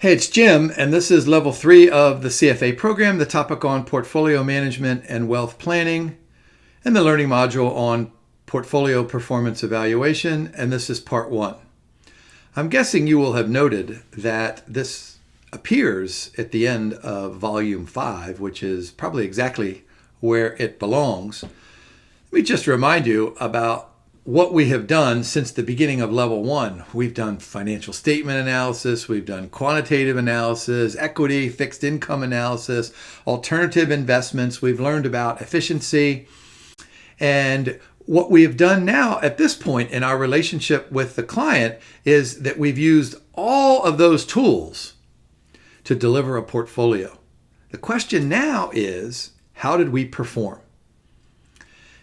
Hey, it's Jim, and this is level 3 of the CFA program, the topic on portfolio management and wealth planning, and the learning module on portfolio performance evaluation, and this is part 1. I'm guessing you will have noted that this appears at the end of volume 5, which is probably exactly where it belongs. Let me just remind you about what we have done since the beginning of level 1. We've done financial statement analysis, we've done quantitative analysis, equity, fixed income analysis, alternative investments. We've learned about efficiency. And what we have done now at this point in our relationship with the client is that we've used all of those tools to deliver a portfolio. The question now is, how did we perform?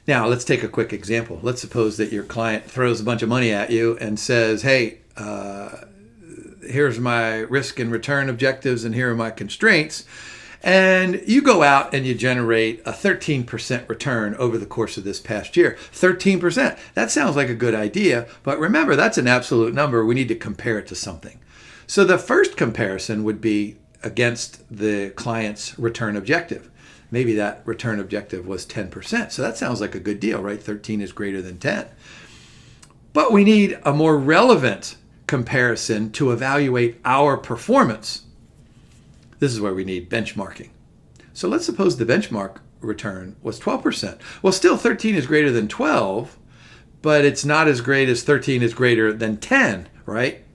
Now, let's take a quick example. Let's suppose that your client throws a bunch of money at you and says, hey, here's my risk and return objectives and here are my constraints. And you go out and you generate a 13% return over the course of this past year. 13%. That sounds like a good idea, but remember, that's an absolute number. We need to compare it to something. So the first comparison would be against the client's return objective. Maybe that return objective was 10%. So that sounds like a good deal, right? 13 is greater than 10. But we need a more relevant comparison to evaluate our performance. This is where we need benchmarking. So let's suppose the benchmark return was 12%. Well, still 13 is greater than 12, but it's not as great as 13 is greater than 10, right?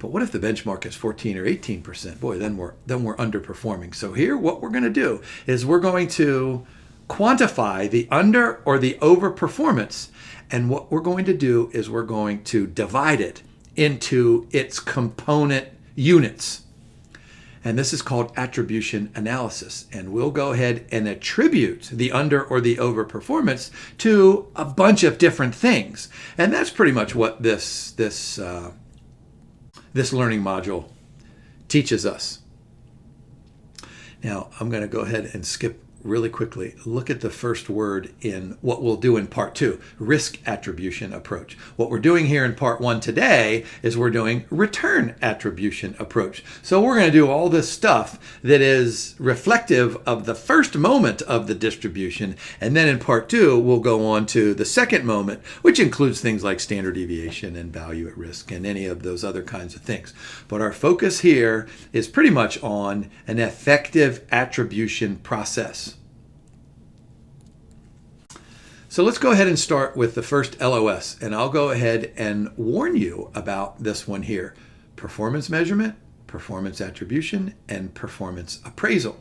But what if the benchmark is 14 or 18%? Boy, then we're underperforming. So here, what we're going to do is we're going to quantify the under or the over performance. And what we're going to do is we're going to divide it into its component units. And this is called attribution analysis. And we'll go ahead and attribute the under or the over performance to a bunch of different things. And that's pretty much what this learning module teaches us. Now, I'm going to go ahead and skip really quickly. Look at the first word in what we'll do in part 2, risk attribution approach. What we're doing here in part 1 today is we're doing return attribution approach. So we're going to do all this stuff that is reflective of the first moment of the distribution. And then in part 2, we'll go on to the second moment, which includes things like standard deviation and value at risk and any of those other kinds of things. But our focus here is pretty much on an effective attribution process. So let's go ahead and start with the first LOS, and I'll go ahead and warn you about this one here: performance measurement, performance attribution, and performance appraisal.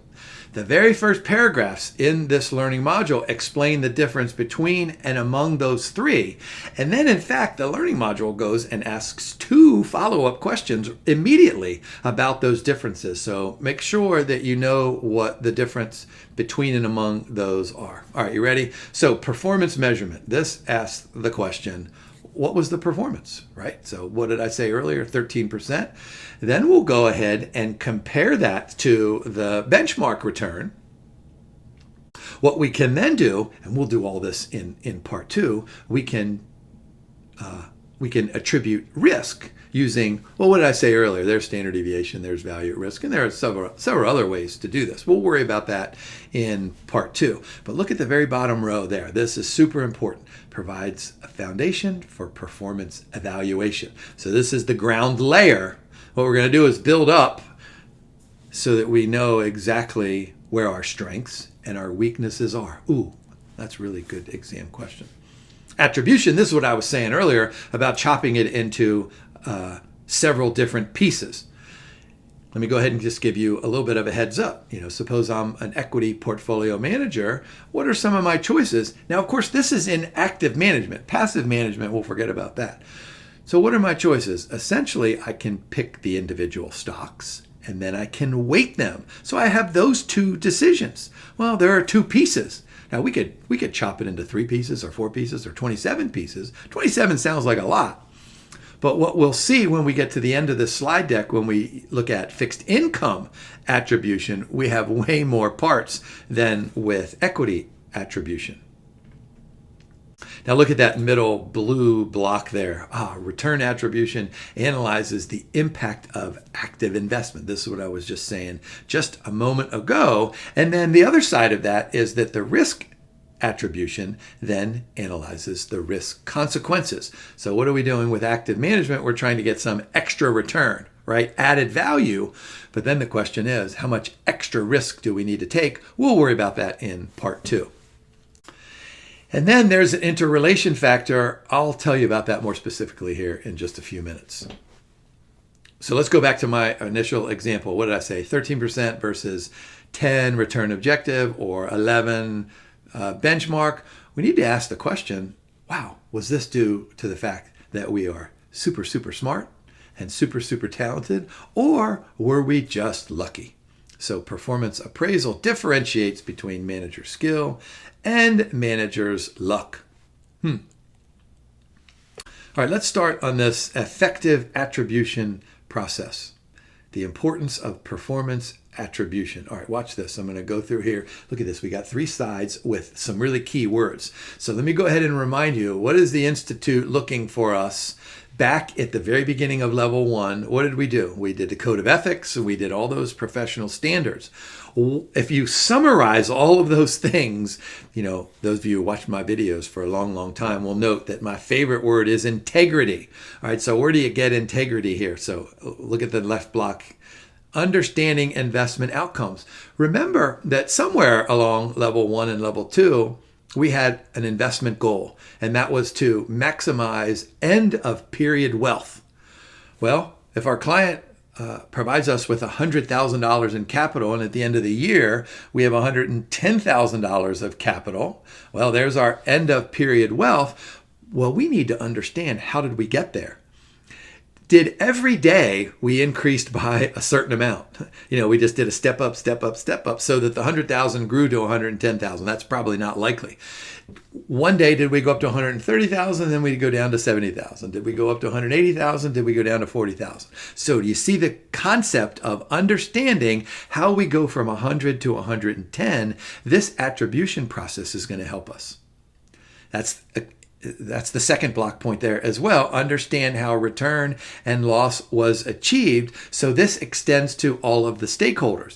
The very first paragraphs in this learning module explain the difference between and among those three. And then, in fact, the learning module goes and asks 2 follow-up questions immediately about those differences. So make sure that you know what the difference between and among those are. All right, you ready? So performance measurement. This asks the question, what was the performance, right? So what did I say earlier? 13%. Then we'll go ahead and compare that to the benchmark return. What we can then do, and we'll do all this in part 2, we can attribute risk using, well, what did I say earlier? There's standard deviation, there's value at risk, and there are several other ways to do this. We'll worry about that in part 2. But look at the very bottom row there. This is super important. Provides a foundation for performance evaluation. So this is the ground layer. What we're going to do is build up so that we know exactly where our strengths and our weaknesses are. Ooh, that's a really good exam question. Attribution, this is what I was saying earlier about chopping it into several different pieces. Let me go ahead and just give you a little bit of a heads up. Suppose I'm an equity portfolio manager. What are some of my choices? Now, of course, this is in active management. Passive management, we'll forget about that. So what are my choices? Essentially, I can pick the individual stocks and then I can weight them. So I have those 2 decisions. Well, there are 2 pieces. Now we could chop it into 3 pieces or 4 pieces or 27 pieces. 27 sounds like a lot. But what we'll see when we get to the end of this slide deck, when we look at fixed income attribution, we have way more parts than with equity attribution. Now look at that middle blue block there. Return attribution analyzes the impact of active investment. This is what I was just saying just a moment ago. And then the other side of that is that the risk attribution then analyzes the risk consequences. So what are we doing with active management? We're trying to get some extra return, right? Added value. But then the question is, how much extra risk do we need to take? We'll worry about that in part 2. And then there's an interrelation factor. I'll tell you about that more specifically here in just a few minutes. So let's go back to my initial example. What did I say? 13% versus 10 return objective, or 11 benchmark. We need to ask the question, wow, was this due to the fact that we are super, super smart and super, super talented, or were we just lucky? So performance appraisal differentiates between manager skill and manager's luck. All right, let's start on this effective attribution process. The importance of performance attribution. All right, watch this. I'm going to go through here. Look at this. We got 3 sides with some really key words. So let me go ahead and remind you, what is the Institute looking for us back at the very beginning of level 1? What did we do? We did the code of ethics. We did all those professional standards. If you summarize all of those things, those of you who watched my videos for a long, long time will note that my favorite word is integrity. All right, so where do you get integrity here? So look at the left block. Understanding investment outcomes. Remember that somewhere along level 1 and level 2, we had an investment goal, and that was to maximize end of period wealth. Well, if our client provides us with $100,000 in capital, and at the end of the year, we have $110,000 of capital, well, there's our end of period wealth. Well, we need to understand, how did we get there? Did every day we increased by a certain amount? We just did a step up, step up, step up, so that the 100,000 grew to 110,000. That's probably not likely. One day, did we go up to 130,000? Then we go down to 70,000. Did we go up to 180,000? Did we go down to 40,000? So do you see the concept of understanding how we go from 100 to 110? This attribution process is going to help us. That's the second block point there as well. Understand how return and loss was achieved. So this extends to all of the stakeholders.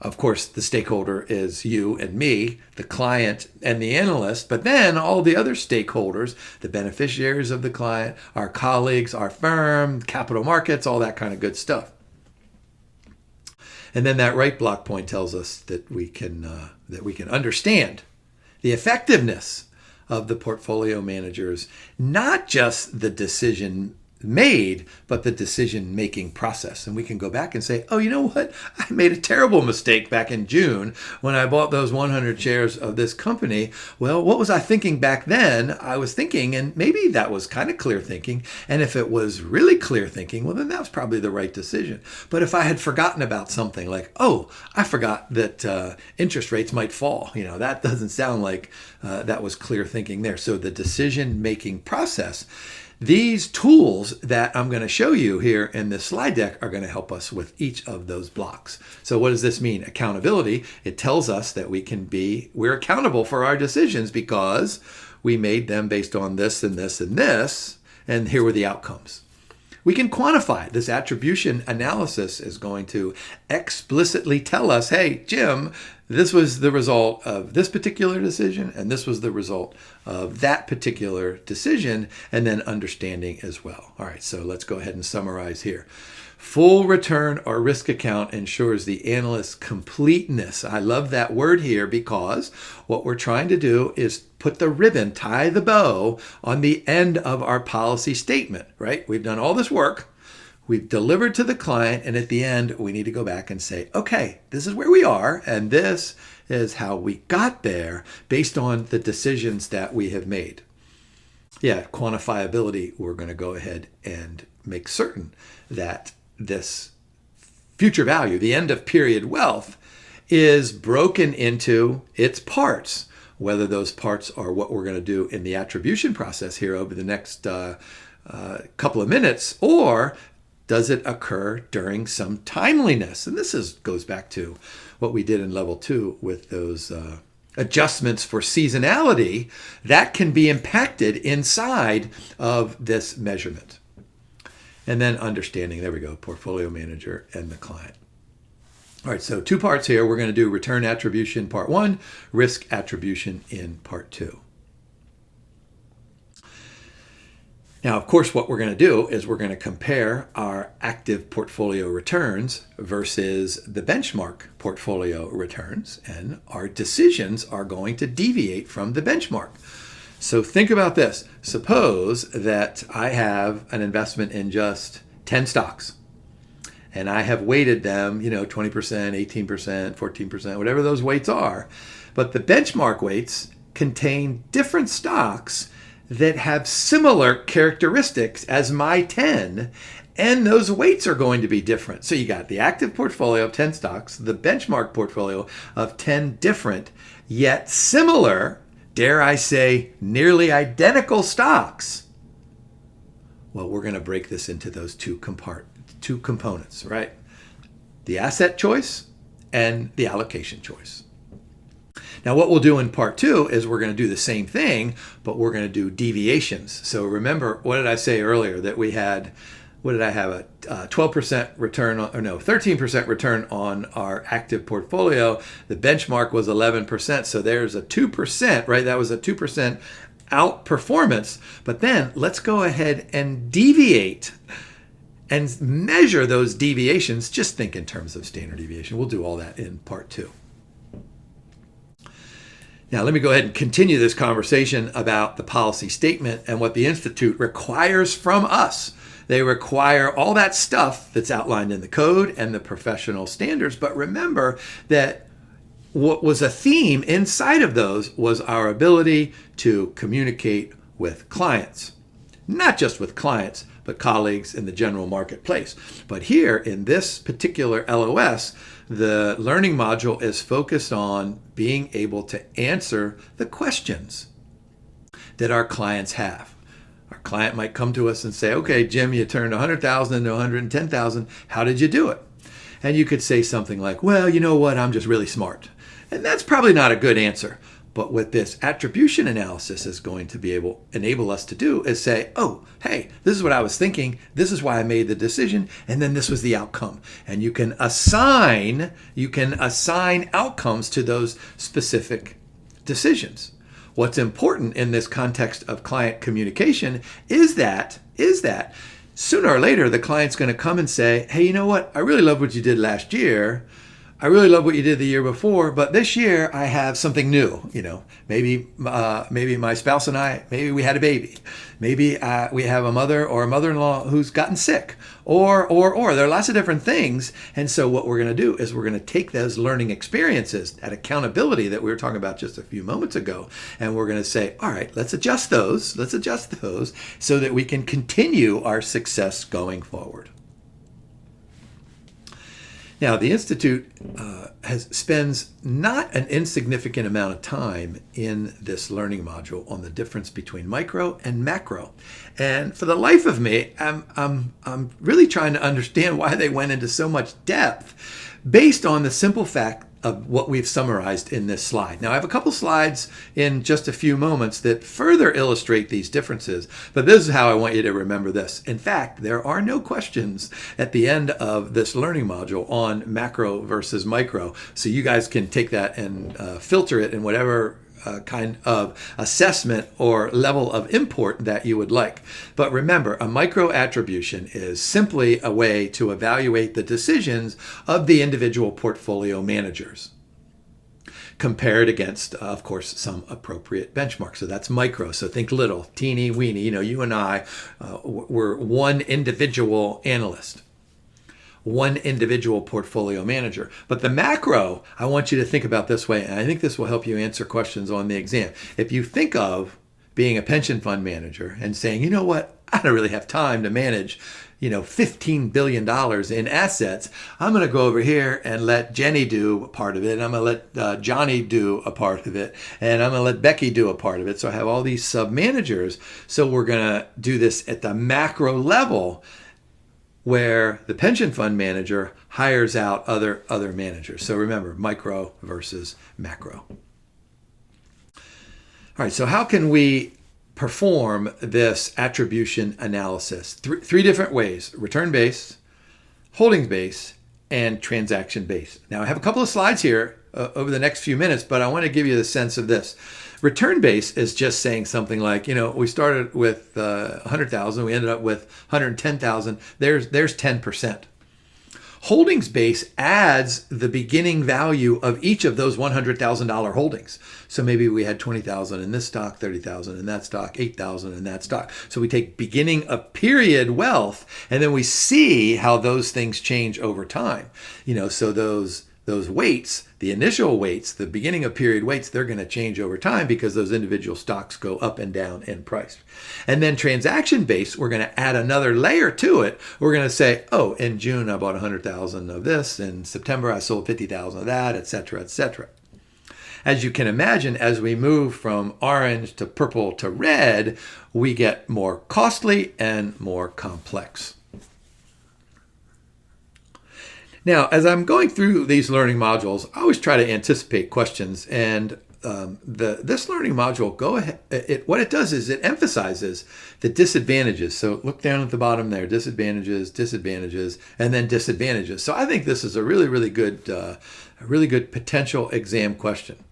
Of course, the stakeholder is you and me, the client and the analyst, but then all the other stakeholders, the beneficiaries of the client, our colleagues, our firm, capital markets, all that kind of good stuff. And then that right block point tells us that we can understand the effectiveness of the portfolio managers, not just the decision made, but the decision-making process. And we can go back and say, oh, you know what? I made a terrible mistake back in June when I bought those 100 shares of this company. Well, what was I thinking back then? I was thinking, and maybe that was kind of clear thinking. And if it was really clear thinking, well, then that was probably the right decision. But if I had forgotten about something like, oh, I forgot that interest rates might fall, that doesn't sound like that was clear thinking there. So the decision-making process, these tools that I'm going to show you here in this slide deck are going to help us with each of those blocks. So what does this mean? Accountability. It tells us that we're accountable for our decisions because we made them based on this and this and this, and here were the outcomes. We can quantify. This attribution analysis is going to explicitly tell us, hey, Jim, this was the result of this particular decision, and this was the result of that particular decision, and then understanding as well. All right, so let's go ahead and summarize here. Full return or risk account ensures the analyst's completeness. I love that word here because what we're trying to do is put the ribbon, tie the bow on the end of our policy statement, right? We've done all this work. We've delivered to the client, and at the end, we need to go back and say, okay, this is where we are, and this is how we got there based on the decisions that we have made. Yeah, quantifiability, we're going to go ahead and make certain that this future value, the end of period wealth, is broken into its parts, whether those parts are what we're going to do in the attribution process here over the next couple of minutes, or does it occur during some timeliness? And this goes back to what we did in level 2 with those adjustments for seasonality, that can be impacted inside of this measurement. And then understanding, there we go, portfolio manager and the client. All right, so 2 parts here. We're going to do return attribution part 1, risk attribution in part 2. Now, of course, what we're going to do is we're going to compare our active portfolio returns versus the benchmark portfolio returns, and our decisions are going to deviate from the benchmark. So think about this. Suppose that I have an investment in just 10 stocks, and I have weighted them, 20%, 18%, 14%, whatever those weights are. But the benchmark weights contain different stocks that have similar characteristics as my 10, and those weights are going to be different. So you got the active portfolio of 10 stocks, the benchmark portfolio of 10 different, yet similar, dare I say, nearly identical stocks. Well, we're going to break this into those two components, right? The asset choice and the allocation choice. Now, what we'll do in part 2 is we're going to do the same thing, but we're going to do deviations. So remember, what did I say earlier? That we had, what did I have? A 12% return, 13% return on our active portfolio. The benchmark was 11%. So there's a 2%, right? That was a 2% outperformance. But then let's go ahead and deviate and measure those deviations. Just think in terms of standard deviation. We'll do all that in part 2. Now, let me go ahead and continue this conversation about the policy statement and what the Institute requires from us. They require all that stuff that's outlined in the code and the professional standards. But remember that what was a theme inside of those was our ability to communicate with clients. Not just with clients, but colleagues in the general marketplace. But here in this particular LOS, the learning module is focused on being able to answer the questions that our clients have. Our client might come to us and say, okay, Jim, you turned 100,000 into 110,000. How did you do it? And you could say something like, well, you know what? I'm just really smart. And that's probably not a good answer. But what this attribution analysis is going to enable us to do is say, oh, hey, this is what I was thinking. This is why I made the decision. And then this was the outcome. And you can assign outcomes to those specific decisions. What's important in this context of client communication is that sooner or later, the client's going to come and say, hey, you know what? I really love what you did last year. I really love what you did the year before, but this year I have something new. Maybe my spouse and I, maybe we had a baby. Maybe we have a mother or a mother-in-law who's gotten sick, or there are lots of different things. And so what we're going to do is we're going to take those learning experiences, that accountability that we were talking about just a few moments ago, and we're going to say, all right, let's adjust those so that we can continue our success going forward. Now, the Institute spends not an insignificant amount of time in this learning module on the difference between micro and macro. And for the life of me, I'm really trying to understand why they went into so much depth based on the simple fact of what we've summarized in this slide. Now, I have a couple slides in just a few moments that further illustrate these differences, but this is how I want you to remember this. In fact, there are no questions at the end of this learning module on macro versus micro, so you guys can take that and filter it in whatever kind of assessment or level of import that you would like. But remember, a micro attribution is simply a way to evaluate the decisions of the individual portfolio managers, compared against, of course, some appropriate benchmark. So that's micro. So think little, teeny weeny. You and I were one individual analyst, one individual portfolio manager. But the macro, I want you to think about this way, and I think this will help you answer questions on the exam. If you think of being a pension fund manager and saying, you know what, I don't really have time to manage, $15 billion in assets. I'm going to go over here and let Jenny do a part of it. And I'm going to let Johnny do a part of it. And I'm going to let Becky do a part of it. So I have all these sub-managers. So we're going to do this at the macro level, where the pension fund manager hires out other managers. So remember, micro versus macro. All right, so how can we perform this attribution analysis? Three different ways: return-based, holdings-based, and transaction-based. Now, I have a couple of slides here over the next few minutes, but I want to give you the sense of this. Return-based is just saying something like, we started with 100,000, we ended up with 110,000. There's 10%. Holdings-based adds the beginning value of each of those $100,000 holdings. So maybe we had 20,000 in this stock, 30,000 in that stock, 8,000 in that stock. So we take beginning of period wealth, and then we see how those things change over time. So those weights, the initial weights, the beginning of period weights, they're going to change over time because those individual stocks go up and down in price. And then transaction-based, we're going to add another layer to it. We're going to say, oh, in June I bought 100,000 of this, in September I sold 50,000 of that, et cetera, et cetera. As you can imagine, as we move from orange to purple to red, we get more costly and more complex. Now, as I'm going through these learning modules, I always try to anticipate questions. And this learning module, what it does is it emphasizes the disadvantages. So look down at the bottom there: disadvantages, disadvantages, and then disadvantages. So I think this is a really good potential exam question.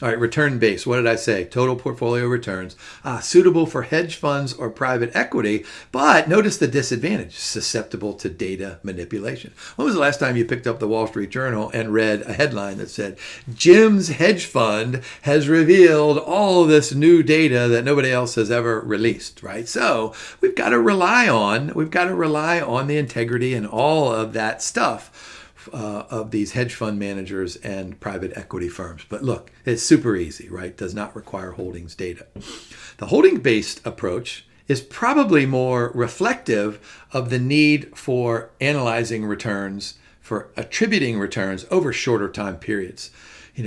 All right, return-based. What did I say? Total portfolio returns. Suitable for hedge funds or private equity, but notice the disadvantage: susceptible to data manipulation. When was the last time you picked up the Wall Street Journal and read a headline that said, Jim's hedge fund has revealed all this new data that nobody else has ever released, right? So we've got to rely on the integrity and all of that stuff of these hedge fund managers and private equity firms. But look, it's super easy, right? Does not require holdings data. The holding-based approach is probably more reflective of the need for analyzing returns, for attributing returns over shorter time periods.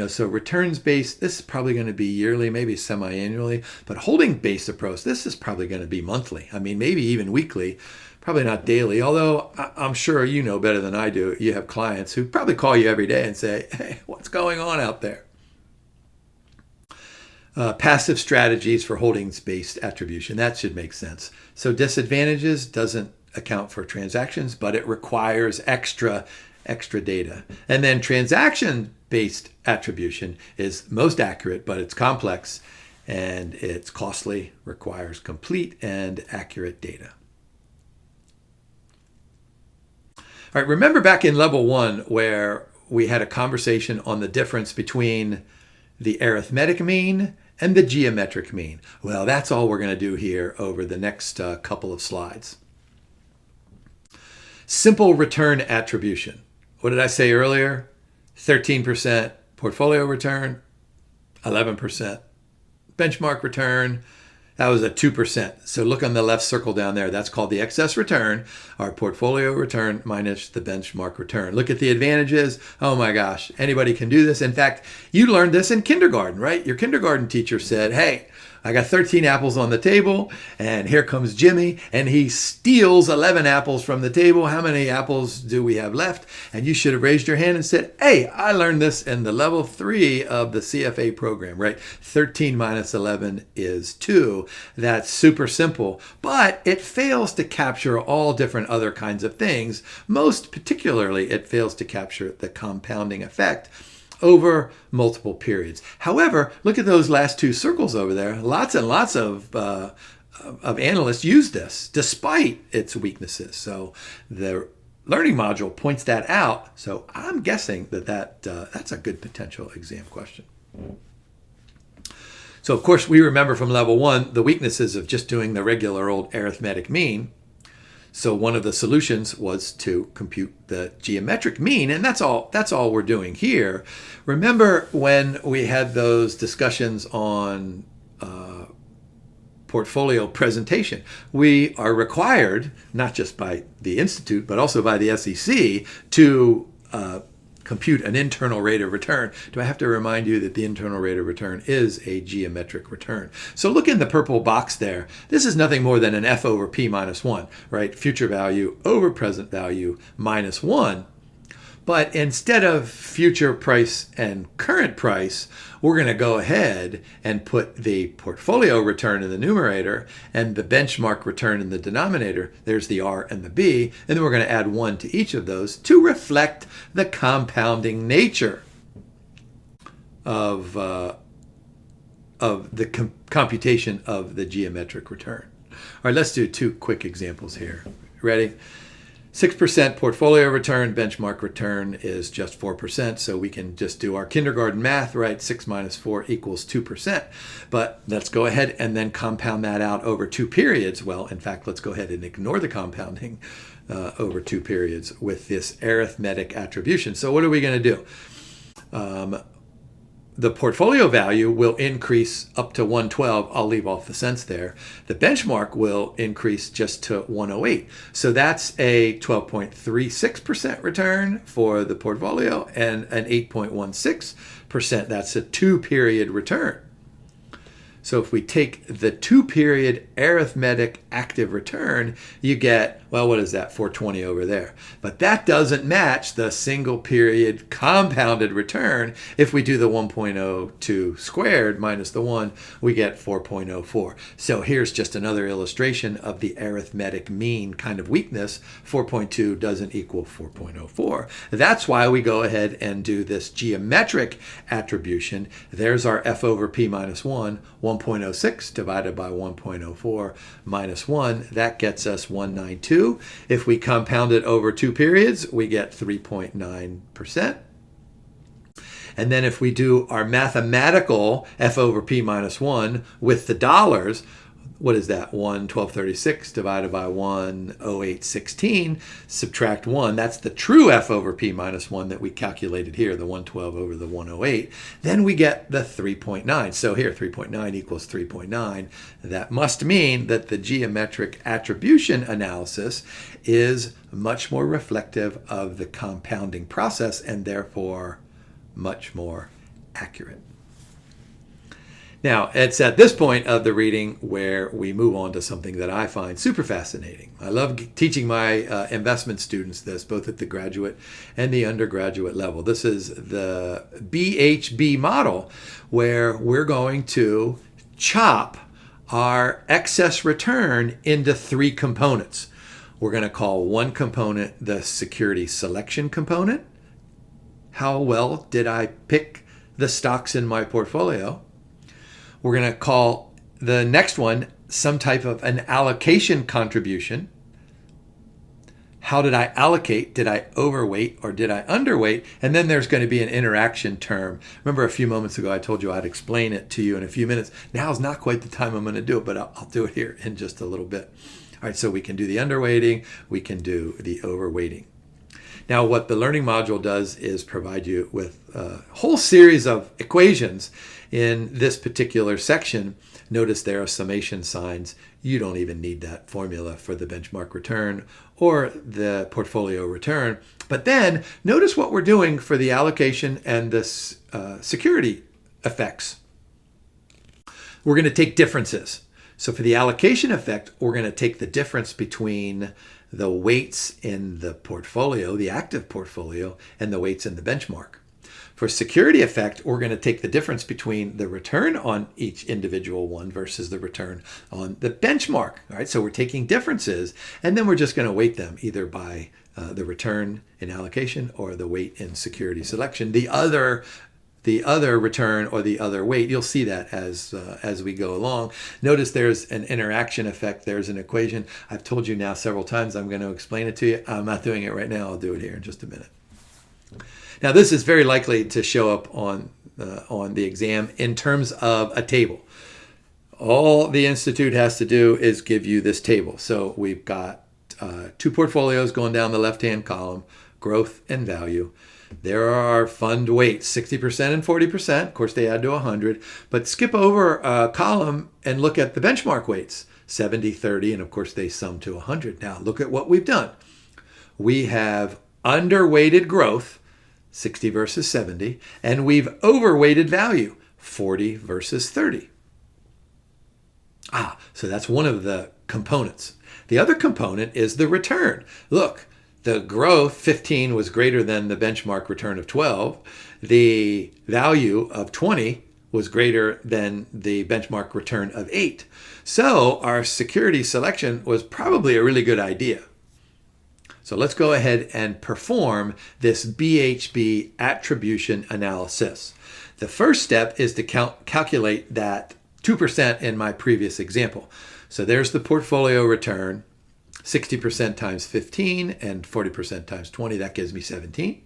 So returns-based, this is probably going to be yearly, maybe semi-annually, but holding-based approach, this is probably going to be monthly. Maybe even weekly. Probably not daily, although I'm sure you know better than I do. You have clients who probably call you every day and say, hey, what's going on out there? Passive strategies for holdings-based attribution. That should make sense. So disadvantages doesn't account for transactions, but it requires extra data. And then transaction-based attribution is most accurate, but it's complex and it's costly, requires complete and accurate data. All right, remember back in level 1 where we had a conversation on the difference between the arithmetic mean and the geometric mean. Well, that's all we're going to do here over the next couple of slides. Simple return attribution. What did I say earlier? 13% portfolio return, 11% benchmark return. That was a 2%. So look on the left circle down there. That's called the excess return, our portfolio return minus the benchmark return. Look at the advantages. Oh my gosh, anybody can do this. In fact, you learned this in kindergarten, right? Your kindergarten teacher said, hey, I got 13 apples on the table, and here comes Jimmy, and he steals 11 apples from the table. How many apples do we have left? And you should have raised your hand and said, hey, I learned this in the level 3 of the CFA program, right? 13 minus 11 is 2. That's super simple, but it fails to capture all different other kinds of things. Most particularly, it fails to capture the compounding effect over multiple periods. However, look at those last 2 circles over there. Lots and lots of analysts use this despite its weaknesses. So the learning module points that out. So I'm guessing that's a good potential exam question. So of course we remember from level 1 the weaknesses of just doing the regular old arithmetic mean. So one of the solutions was to compute the geometric mean, and that's all we're doing here. Remember when we had those discussions on portfolio presentation? We are required, not just by the Institute, but also by the SEC, to compute an internal rate of return. Do I have to remind you that the internal rate of return is a geometric return? So look in the purple box there. This is nothing more than an F over P minus 1, right? Future value over present value minus 1. But instead of future price and current price, we're going to go ahead and put the portfolio return in the numerator and the benchmark return in the denominator. There's the R and the B. And then we're going to add 1 to each of those to reflect the compounding nature of the computation of the geometric return. All right, let's do 2 quick examples here. Ready? 6% portfolio return, benchmark return is just 4%, so we can just do our kindergarten math, right? 6 minus 4 equals 2%. But let's go ahead and then compound that out over 2 periods. Well, in fact, let's go ahead and ignore the compounding over 2 periods with this arithmetic attribution. So what are we going to do? The portfolio value will increase up to 112. I'll leave off the cents there. The benchmark will increase just to 108. So that's a 12.36% return for the portfolio and an 8.16%. That's a 2-period return. So if we take the 2-period arithmetic active return, you get, well, what is that? 420 over there. But that doesn't match the single period compounded return. If we do the 1.02 squared minus the 1, we get 4.04. So here's just another illustration of the arithmetic mean kind of weakness. 4.2 doesn't equal 4.04. That's why we go ahead and do this geometric attribution. There's our F over P minus 1. 1.06 divided by 1.04 minus 1, that gets us 192. If we compound it over 2 periods, we get 3.9%. And then if we do our mathematical F over P minus 1 with the dollars, what is that? 11236 divided by 10816, subtract 1. That's the true F over P minus 1 that we calculated here, the 112 over the 108. Then we get the 3.9. So here, 3.9 equals 3.9. That must mean that the geometric attribution analysis is much more reflective of the compounding process and therefore much more accurate. Now, it's at this point of the reading where we move on to something that I find super fascinating. I love teaching my investment students this, both at the graduate and the undergraduate level. This is the BHB model, where we're going to chop our excess return into 3 components. We're going to call one component the security selection component. How well did I pick the stocks in my portfolio? We're going to call the next one some type of an allocation contribution. How did I allocate? Did I overweight or did I underweight? And then there's going to be an interaction term. Remember a few moments ago I told you I'd explain it to you in a few minutes. Now's not quite the time I'm going to do it, but I'll do it here in just a little bit. All right, so we can do the underweighting, we can do the overweighting. Now, what the learning module does is provide you with a whole series of equations in this particular section. Notice there are summation signs. You don't even need that formula for the benchmark return or the portfolio return. But then notice what we're doing for the allocation and the security effects. We're going to take differences. So for the allocation effect, we're going to take the difference between the weights in the portfolio, the active portfolio, and the weights in the benchmark. For security effect, we're going to take the difference between the return on each individual one versus the return on the benchmark. All right, so we're taking differences, and then we're just going to weight them either by the return in allocation or the weight in security selection. The other return or the other weight, you'll see that as we go along. Notice there's an interaction effect. There's an equation. I've told you now several times I'm going to explain it to you. I'm not doing it right now. I'll do it here in just a minute. Now, this is very likely to show up on the exam in terms of a table. All the Institute has to do is give you this table. So we've got 2 portfolios going down the left-hand column, growth and value. There are fund weights, 60% and 40%. Of course, they add to 100. But skip over a column and look at the benchmark weights, 70, 30, and of course, they sum to 100. Now, look at what we've done. We have underweighted growth, 60 versus 70, and we've overweighted value, 40 versus 30. So that's one of the components. The other component is the return. Look, the growth, 15, was greater than the benchmark return of 12. The value of 20 was greater than the benchmark return of 8. So our security selection was probably a really good idea. So let's go ahead and perform this BHB attribution analysis. The first step is to calculate that 2% in my previous example. So there's the portfolio return, 60% times 15 and 40% times 20, that gives me 17.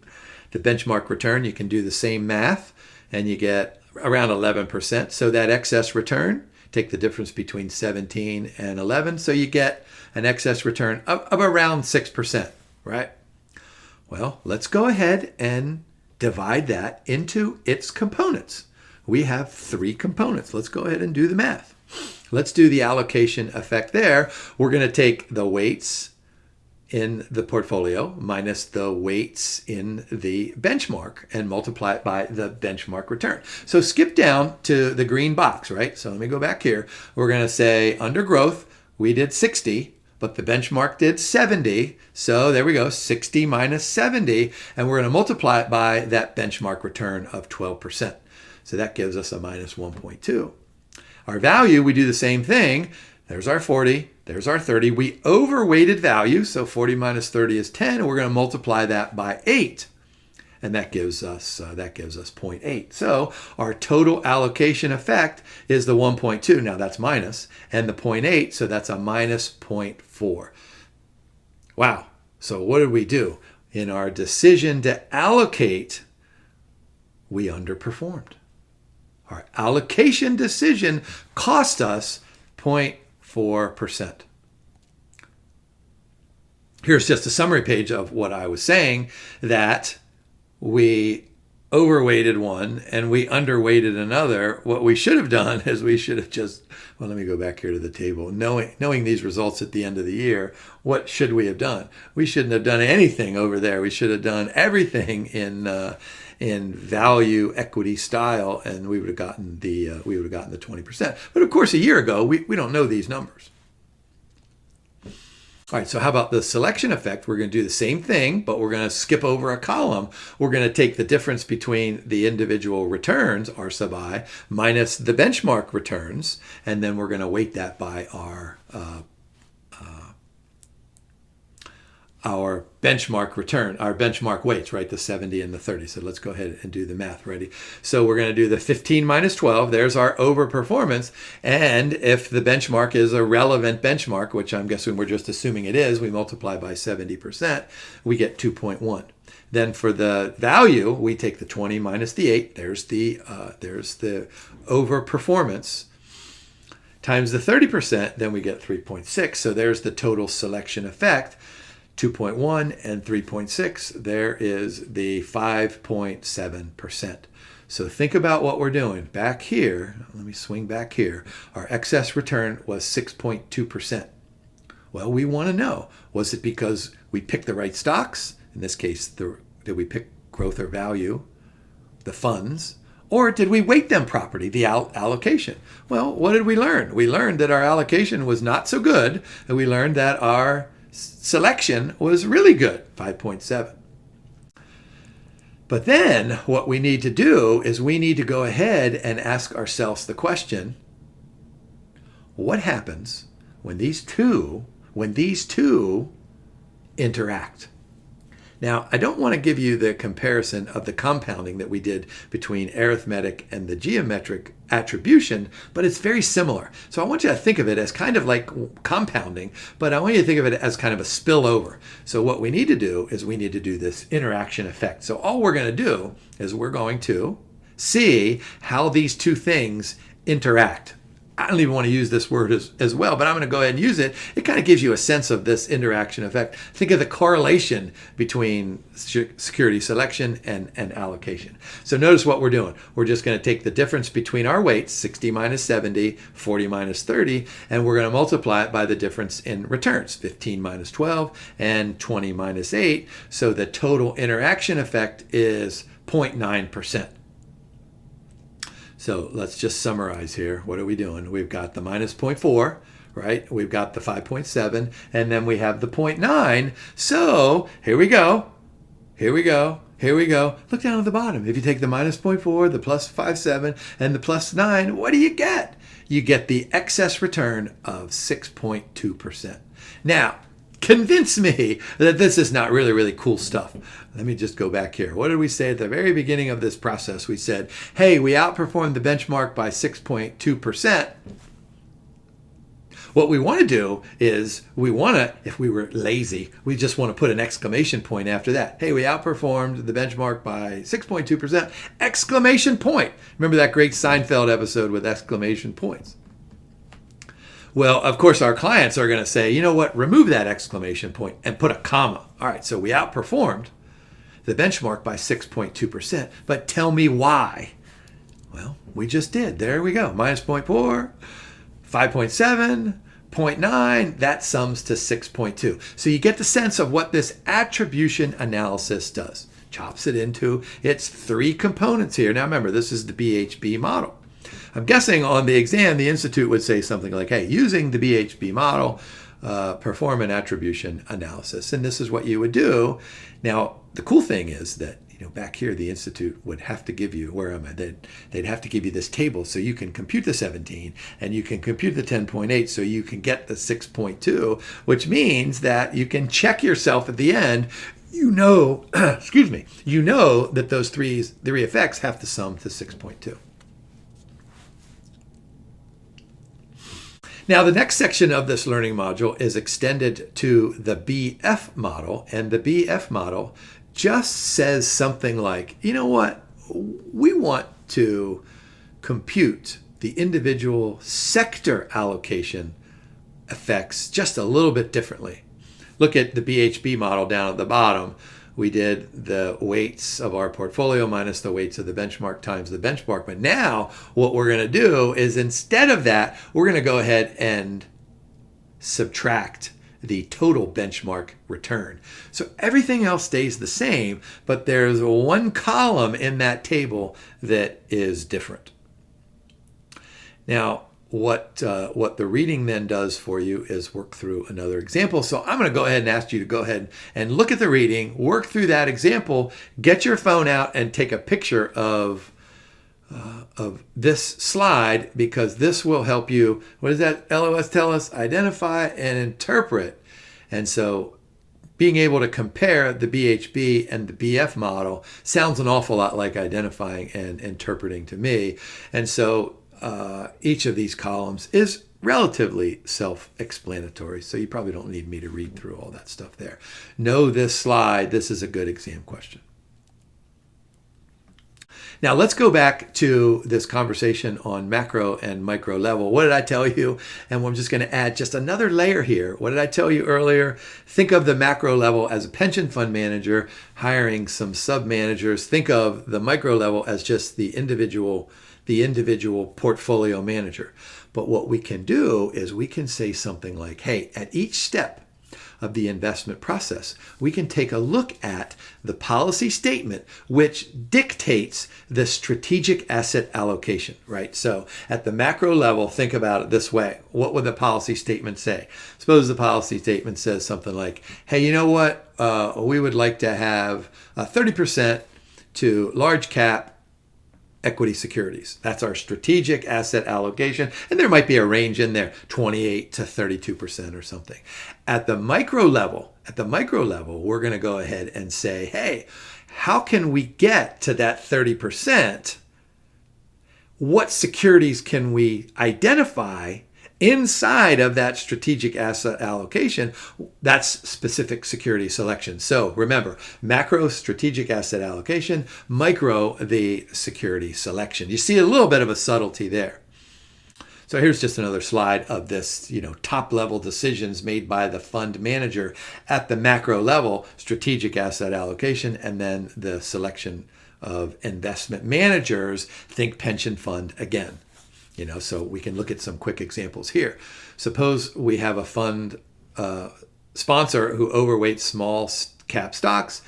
The benchmark return, you can do the same math and you get around 11%. So that excess return, take the difference between 17 and 11, so you get an excess return of around 6%, right? Well, let's go ahead and divide that into its components. We have 3 components. Let's go ahead and do the math. Let's do the allocation effect there. We're going to take the weights in the portfolio minus the weights in the benchmark and multiply it by the benchmark return. So skip down to the green box, right? So let me go back here. We're going to say under growth, we did 60, but the benchmark did 70. So there we go, 60 minus 70. And we're going to multiply it by that benchmark return of 12%. So that gives us a minus 1.2. Our value, we do the same thing. There's our 40, there's our 30. We overweighted value, so 40 minus 30 is 10, and we're going to multiply that by 8. And that gives us 0.8. So our total allocation effect is the 1.2. Now that's minus, and the 0.8, so that's a minus 0.4. Wow. So what did we do? In our decision to allocate, we underperformed. Our allocation decision cost us 0.4%. Here's just a summary page of what I was saying, that we overweighted one and we underweighted another. What we should have done is we should have just, well, let me go back here to the table. Knowing these results at the end of the year, what should we have done? We shouldn't have done anything over there. We should have done everything in value equity style, and we would have gotten the 20%. But of course, a year ago, we don't know these numbers. All right, so how about the selection effect? We're going to do the same thing, but we're going to skip over a column. We're going to take the difference between the individual returns, R sub I, minus the benchmark returns, and then we're going to weight that by our benchmark return, our benchmark weights, right? The 70 and the 30. So let's go ahead and do the math. Ready? So we're going to do the 15 minus 12. There's our overperformance. And if the benchmark is a relevant benchmark, which I'm guessing we're just assuming it is, we multiply by 70%, we get 2.1. Then for the value, we take the 20 minus the 8. There's the overperformance. Times the 30%, then we get 3.6. So there's the total selection effect. 2.1 and 3.6, there is the 5.7%. So think about what we're doing. Back here, let me swing back here. Our excess return was 6.2%. Well, we want to know, was it because we picked the right stocks? In this case, did we pick growth or value, the funds? Or did we weight them properly, the allocation? Well, what did we learn? We learned that our allocation was not so good, and we learned that our selection was really good, 5.7. But then what we need to do is we need to go ahead and ask ourselves the question, what happens when these two interact? Now, I don't want to give you the comparison of the compounding that we did between arithmetic and the geometric attribution, but it's very similar. So I want you to think of it as kind of like compounding, but I want you to think of it as kind of a spillover. So what we need to do is we need to do this interaction effect. So all we're going to do is we're going to see how these two things interact. I don't even want to use this word as well, but I'm going to go ahead and use it. It kind of gives you a sense of this interaction effect. Think of the correlation between security selection and allocation. So notice what we're doing. We're just going to take the difference between our weights, 60 minus 70, 40 minus 30, and we're going to multiply it by the difference in returns, 15 minus 12 and 20 minus 8. So the total interaction effect is 0.9%. So let's just summarize here. What are we doing? We've got the minus 0.4, right? We've got the 5.7 and then we have the 0.9. So here we go. Here we go. Here we go. Look down at the bottom. If you take the minus 0.4, the plus 5.7, and the plus 9, what do you get? You get the excess return of 6.2%. Now, convince me that this is not really, really cool stuff. Let me just go back here. What did we say at the very beginning of this process? We said, hey, we outperformed the benchmark by 6.2%. What we want to do is if we were lazy, we just want to put an exclamation point after that. Hey, we outperformed the benchmark by 6.2%, exclamation point. Remember that great Seinfeld episode with exclamation points? Well, of course, our clients are going to say, you know what, remove that exclamation point and put a comma. All right, so we outperformed the benchmark by 6.2%, but tell me why. Well, we just did. There we go. Minus 0.4, 5.7, 0.9, that sums to 6.2. So you get the sense of what this attribution analysis does. Chops it into its three components here. Now remember, this is the BHB model. I'm guessing on the exam, the Institute would say something like, hey, using the BHB model, perform an attribution analysis. And this is what you would do. Now, the cool thing is that back here, the Institute would have to give you, where am I? They'd have to give you this table so you can compute the 17 and you can compute the 10.8 so you can get the 6.2, which means that you can check yourself at the end. Excuse me, that those three effects have to sum to 6.2. Now, the next section of this learning module is extended to the BF model, and the BF model just says something like, you know what, we want to compute the individual sector allocation effects just a little bit differently. Look at the BHB model down at the bottom. We did the weights of our portfolio minus the weights of the benchmark times the benchmark. But now what we're going to do is, instead of that, we're going to go ahead and subtract the total benchmark return. So everything else stays the same, but there's one column in that table that is different. Now, what the reading then does for you is work through another example. So I'm going to go ahead and ask you to go ahead and look at the reading, work through that example, get your phone out and take a picture of this slide, because this will help you, what does that LOS tell us? Identify and interpret. And so being able to compare the BHB and the BF model sounds an awful lot like identifying and interpreting to me. And so each of these columns is relatively self-explanatory, so you probably don't need me to read through all that stuff there. Know this slide. This is a good exam question. Now let's go back to this conversation on macro and micro level. What did I tell you? And I'm just going to add just another layer here. What did I tell you earlier? Think of the macro level as a pension fund manager hiring some sub-managers. Think of the micro level as just the individual portfolio manager. But what we can do is we can say something like, hey, at each step of the investment process, we can take a look at the policy statement, which dictates the strategic asset allocation, right? So at the macro level, think about it this way. What would the policy statement say? Suppose the policy statement says something like, hey, you know what? We would like to have 30% to large cap equity securities. That's our strategic asset allocation. And there might be a range in there, 28 to 32% or something. At the micro level, we're going to go ahead and say, hey, how can we get to that 30%? What securities can we identify inside of that strategic asset allocation? That's specific security selection. So remember, macro, strategic asset allocation, micro, the security selection. You see a little bit of a subtlety there. So here's just another slide of this, top level decisions made by the fund manager at the macro level, strategic asset allocation, and then the selection of investment managers. Think pension fund again. So we can look at some quick examples here. Suppose we have a fund sponsor who overweights small cap stocks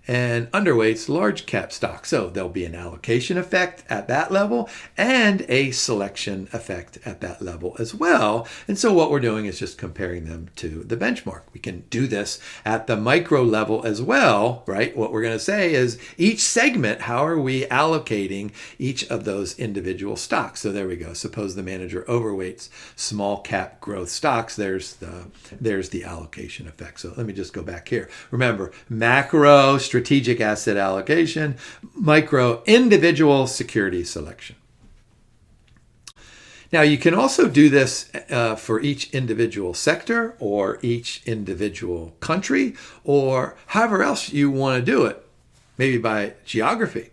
and underweights large cap stocks. So there'll be an allocation effect at that level and a selection effect at that level as well. And so what we're doing is just comparing them to the benchmark. We can do this at the micro level as well, right? What we're going to say is each segment, how are we allocating each of those individual stocks? So there we go. Suppose the manager overweights small cap growth stocks. There's the allocation effect. So let me just go back here. Remember, macro strategic asset allocation, micro individual security selection. Now you can also do this for each individual sector or each individual country or however else you want to do it, maybe by geography.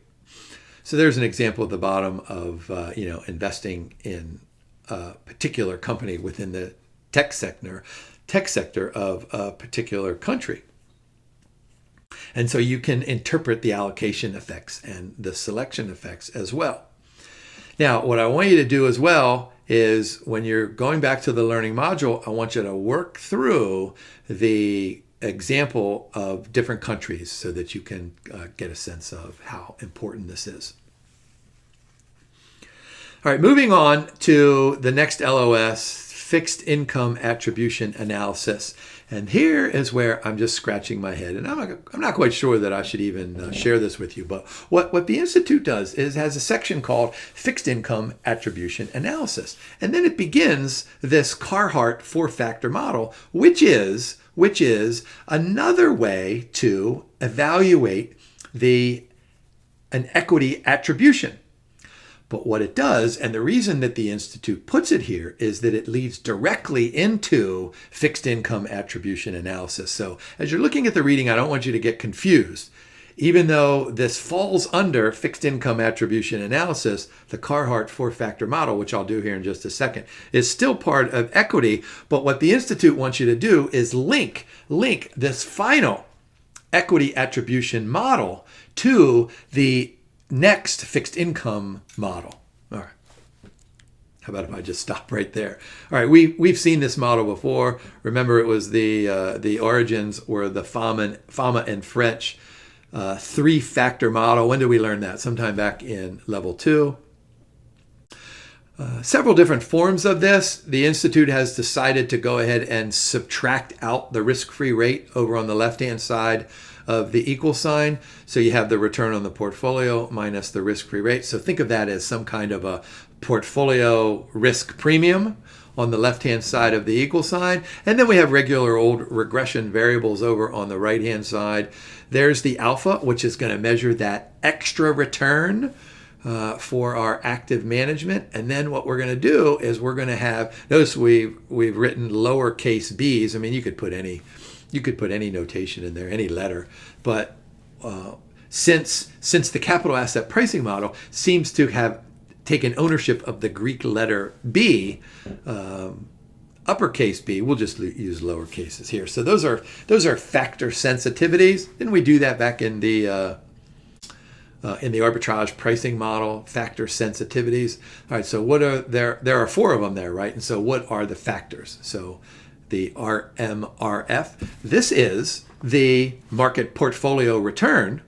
So there's an example at the bottom of investing in a particular company within the tech sector of a particular country. And so you can interpret the allocation effects and the selection effects as well. Now, what I want you to do as well is when you're going back to the learning module, I want you to work through the example of different countries so that you can get a sense of how important this is. All right, moving on to the next LOS, fixed income attribution analysis. And here is where I'm just scratching my head. And I'm not quite sure that I should even share this with you. But what the Institute does is has a section called Fixed Income Attribution Analysis. And then it begins this Carhart four-factor model, which is another way to evaluate an equity attribution. But what it does, and the reason that the Institute puts it here, is that it leads directly into fixed income attribution analysis. So as you're looking at the reading, I don't want you to get confused. Even though this falls under fixed income attribution analysis, the Carhart four-factor model, which I'll do here in just a second, is still part of equity. But what the Institute wants you to do is link this final equity attribution model to the next fixed income model. All right. How about if I just stop right there? All right, we've seen this model before. Remember, it was the origins were the Fama and French three-factor model. When did we learn that? Sometime back in level 2. Several different forms of this. The Institute has decided to go ahead and subtract out the risk-free rate over on the left-hand side of the equal sign. So you have the return on the portfolio minus the risk-free rate. So think of that as some kind of a portfolio risk premium on the left-hand side of the equal sign. And then we have regular old regression variables over on the right-hand side. There's the alpha, which is going to measure that extra return for our active management. And then what we're going to do is we're going to have, notice we've written lowercase b's. I mean, you could put any notation in there, any letter. But since the capital asset pricing model seems to have taken ownership of the Greek letter B, uppercase B, we'll just use lower cases here. So those are factor sensitivities. Didn't we do that back in the arbitrage pricing model, factor sensitivities? All right, so what are there are 4 of them there, right? And so what are the factors? So the RMRF, this is the market portfolio return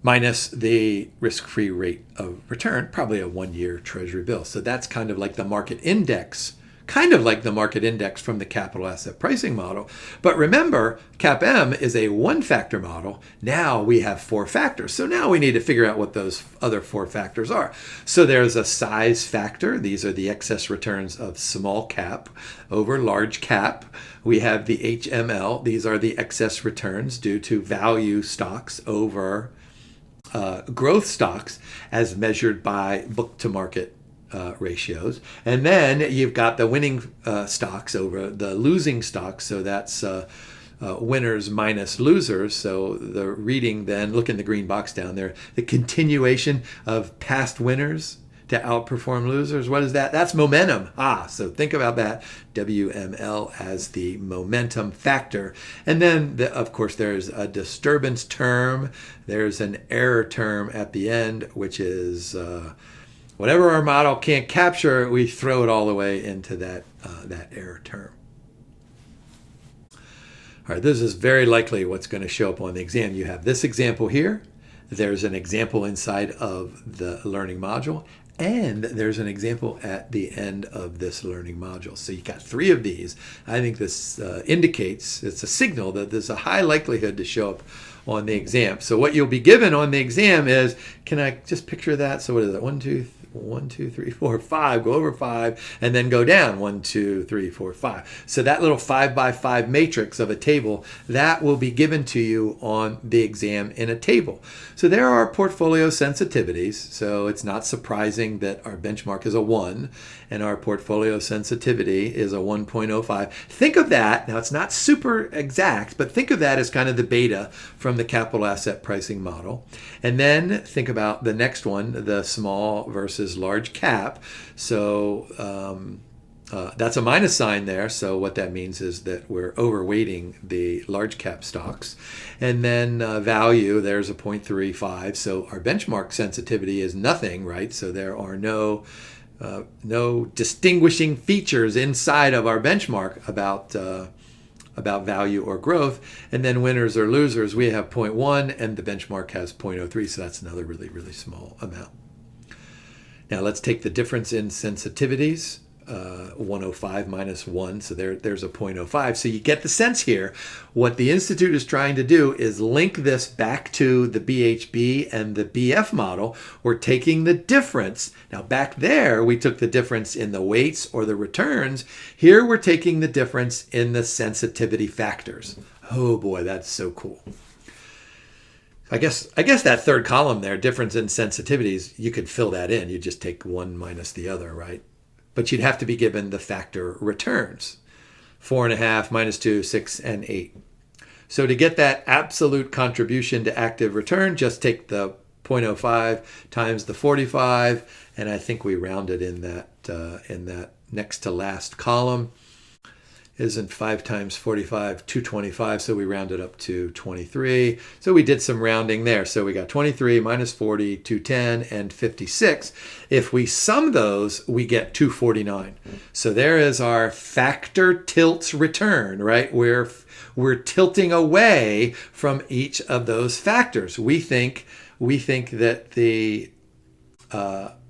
minus the risk-free rate of return, probably a 1-year treasury bill. So that's kind of like the market index from the capital asset pricing model. But remember, CAPM is a 1-factor model. Now we have 4 factors. So now we need to figure out what those other 4 factors are. So there's a size factor. These are the excess returns of small cap over large cap. We have the HML. These are the excess returns due to value stocks over growth stocks as measured by book to market ratios. And then you've got the winning stocks over the losing stocks. So that's winners minus losers. So the reading then, look in the green box down there, the continuation of past winners to outperform losers. What is that? That's momentum. So think about that. WML as the momentum factor. And then, of course, there's a disturbance term. There's an error term at the end, which is whatever our model can't capture, we throw it all the way into that error term. All right, this is very likely what's going to show up on the exam. You have this example here. There's an example inside of the learning module, and there's an example at the end of this learning module. So you got 3 of these. I think this indicates, it's a signal that there's a high likelihood to show up on the exam. So what you'll be given on the exam is, can I just picture that? So what is it? 1, 2, 3, 4, 5. Go over 5 and then go down 1, 2, 3, 4, 5. So that little 5 by 5 matrix of a table, that will be given to you on the exam in a table. So there are portfolio sensitivities. So it's not surprising that our benchmark is a 1 and our portfolio sensitivity is a 1.05. Think of that. Now it's not super exact, but think of that as kind of the beta from the capital asset pricing model. And then think about the next one, the small versus large cap. So that's a minus sign there. So what that means is that we're overweighting the large cap stocks. And then value, there's a 0.35. So our benchmark sensitivity is nothing, right? So there are no distinguishing features inside of our benchmark about value or growth. And then winners or losers, we have 0.1 and the benchmark has 0.03. So that's another really, really small amount. Now let's take the difference in sensitivities, 105 minus 1, so there's a 0.05. So you get the sense here. What the Institute is trying to do is link this back to the BHB and the BF model. We're taking the difference. Now back there, we took the difference in the weights or the returns. Here we're taking the difference in the sensitivity factors. Oh boy, that's so cool. I guess that third column there, difference in sensitivities, you could fill that in. You just take one minus the other, right? But you'd have to be given the factor returns. 4.5, minus 2, 6, and 8. So to get that absolute contribution to active return, just take the 0.05 times the 45, and I think we rounded in that next to last column. Isn't 5 times 45, 225, so we rounded up to 23. So we did some rounding there. So we got 23 minus 40, 210, and 56. If we sum those, we get 249. So there is our factor tilts return, right? We're tilting away from each of those factors. We think that the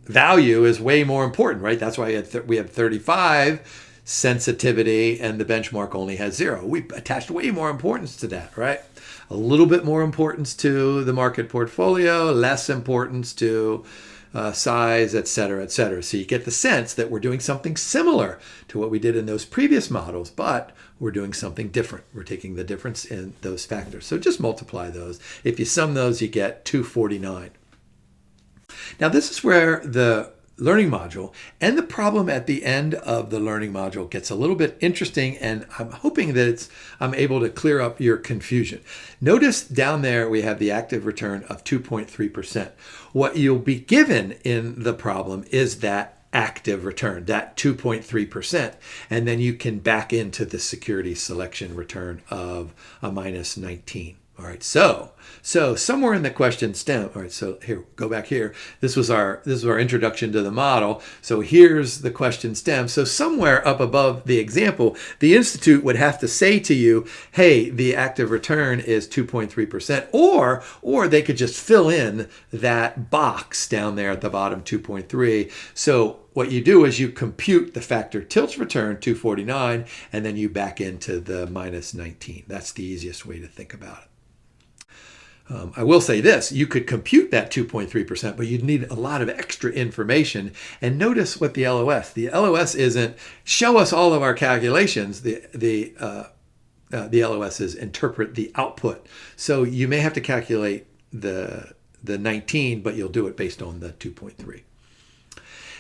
value is way more important, right? That's why we have 35 sensitivity and the benchmark only has 0. We attached way more importance to that, right? A little bit more importance to the market portfolio, less importance to size, et cetera, et cetera. So you get the sense that we're doing something similar to what we did in those previous models, but we're doing something different. We're taking the difference in those factors. So just multiply those. If you sum those, you get 249. Now this is where the learning module and the problem at the end of the learning module gets a little bit interesting, and I'm hoping that I'm able to clear up your confusion. Notice down there we have the active return of 2.3%. What you'll be given in the problem is that active return, that 2.3%, and then you can back into the security selection return of a minus 19. All right, so somewhere in the question stem, all right, so here, go back here. This was our introduction to the model. So here's the question stem. So somewhere up above the example, the Institute would have to say to you, hey, the active return is 2.3%, or they could just fill in that box down there at the bottom, 2.3. So what you do is you compute the factor tilts return, 249, and then you back into the minus 19. That's the easiest way to think about it. I will say this, you could compute that 2.3%, but you'd need a lot of extra information. And notice what the LOS isn't show us all of our calculations. The LOS is interpret the output. So you may have to calculate the 19, but you'll do it based on the 2.3.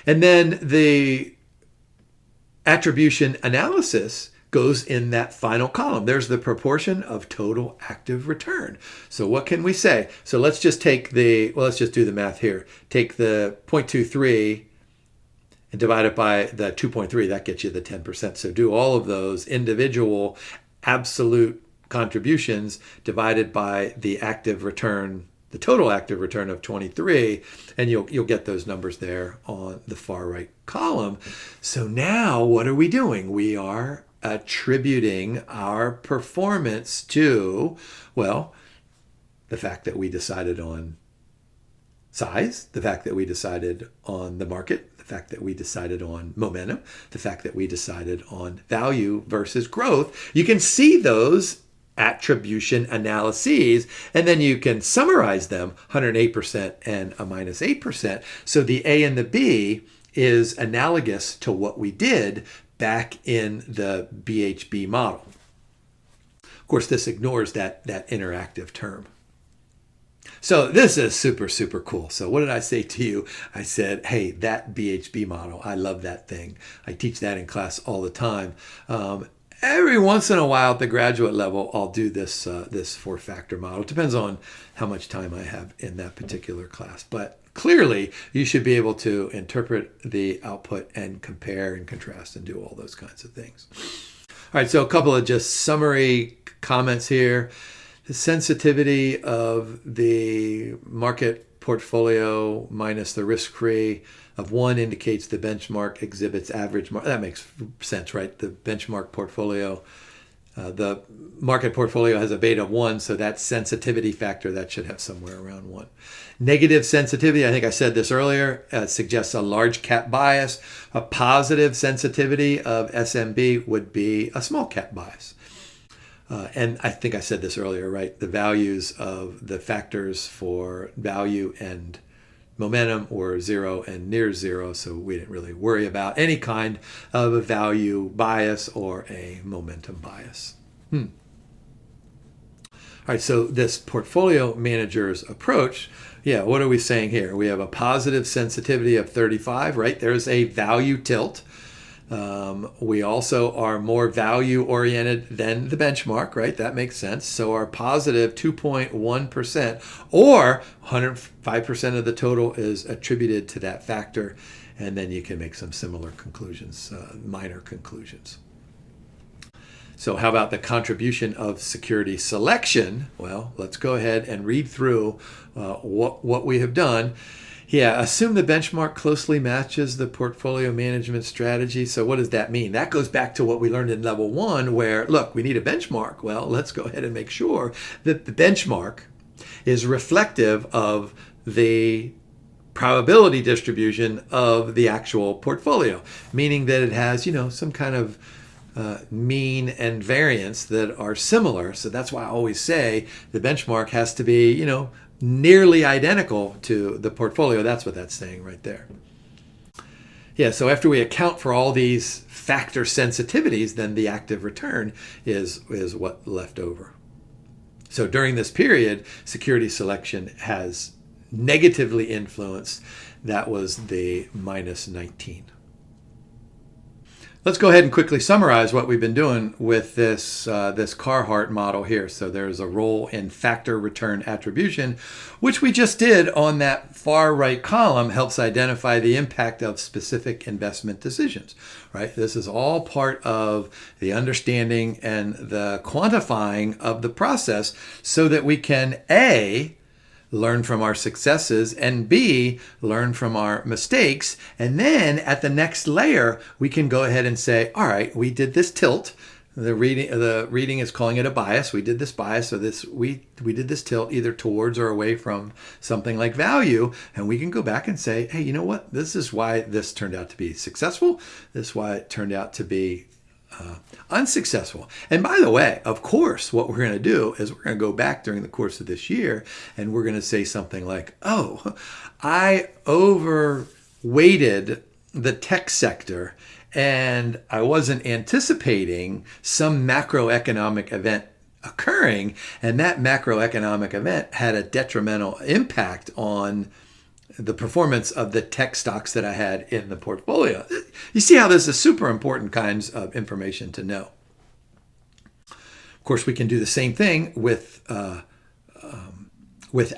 And then the attribution analysis goes in that final column. There's the proportion of total active return. So what can we say? So let's just take let's just do the math here. Take the 0.23 and divide it by the 2.3. That gets you the 10%. So do all of those individual absolute contributions divided by the active return, the total active return of 23, and you'll get those numbers there on the far right column. So now what are we doing? We are attributing our performance to, well, the fact that we decided on size, the fact that we decided on the market, the fact that we decided on momentum, the fact that we decided on value versus growth. You can see those attribution analyses, and then you can summarize them, 108% and a minus 8%. So the A and the B is analogous to what we did back in the BHB model. Of course, this ignores that interactive term. So this is super, super cool. So what did I say to you? I said, hey, that BHB model, I love that thing. I teach that in class all the time. Every once in a while at the graduate level, I'll do this four-factor model. It depends on how much time I have in that particular class. But clearly, you should be able to interpret the output and compare and contrast and do all those kinds of things. All right, so a couple of just summary comments here. The sensitivity of the market portfolio minus the risk-free of 1 indicates the benchmark exhibits average. That makes sense, right? The benchmark portfolio, the market portfolio has a beta of 1, so that sensitivity factor, that should have somewhere around 1. Negative sensitivity, I think I said this earlier, suggests a large cap bias. A positive sensitivity of SMB would be a small cap bias. And I think I said this earlier, right? The values of the factors for value and momentum were 0 and near 0, so we didn't really worry about any kind of a value bias or a momentum bias. All right, so this portfolio manager's approach, what are we saying here? We have a positive sensitivity of 35, right? There's a value tilt. We also are more value oriented than the benchmark, right? That makes sense. So our positive 2.1% or 105% of the total is attributed to that factor. And then you can make some similar conclusions, minor conclusions. So how about the contribution of security selection? Well, let's go ahead and read through what we have done. Assume the benchmark closely matches the portfolio management strategy. So what does that mean? That goes back to what we learned in level 1 where, look, we need a benchmark. Well, let's go ahead and make sure that the benchmark is reflective of the probability distribution of the actual portfolio, meaning that it has, some kind of mean and variance that are similar. So that's why I always say the benchmark has to be, nearly identical to the portfolio. That's what that's saying right there. So after we account for all these factor sensitivities, then the active return is what left over. So during this period, security selection has negatively influenced. That was the minus 19. Let's go ahead and quickly summarize what we've been doing with this Carhart model here. So there's a role in factor return attribution, which we just did on that far right column, helps identify the impact of specific investment decisions, right? This is all part of the understanding and the quantifying of the process so that we can A, learn from our successes, and B, learn from our mistakes. And then at the next layer, we can go ahead and say, all right, we did this tilt. The reading is calling it a bias. We did this bias, so we did this tilt either towards or away from something like value. And we can go back and say, hey, you know what? This is why this turned out to be successful. This is why it turned out to be unsuccessful. And by the way, of course, what we're going to do is we're going to go back during the course of this year and we're going to say something like, oh, I overweighted the tech sector and I wasn't anticipating some macroeconomic event occurring, and that macroeconomic event had a detrimental impact on the performance of the tech stocks that I had in the portfolio. You see how this is super important kinds of information to know. Of course, we can do the same thing with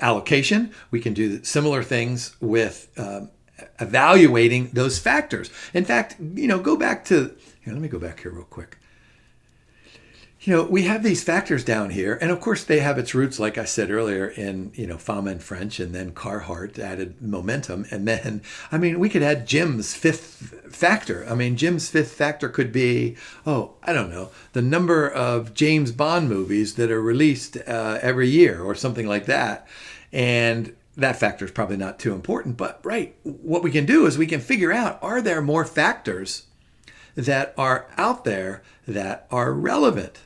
allocation. We can do similar things with evaluating those factors. In fact, go back to, let me go back here real quick. We have these factors down here, and of course they have its roots, like I said earlier, in, Fama and French, and then Carhart added momentum, and then, we could add Jim's fifth factor. I mean, Jim's fifth factor could be, oh, I don't know, the number of James Bond movies that are released every year or something like that. And that factor is probably not too important. But, right, what we can do is we can figure out, are there more factors that are out there that are relevant?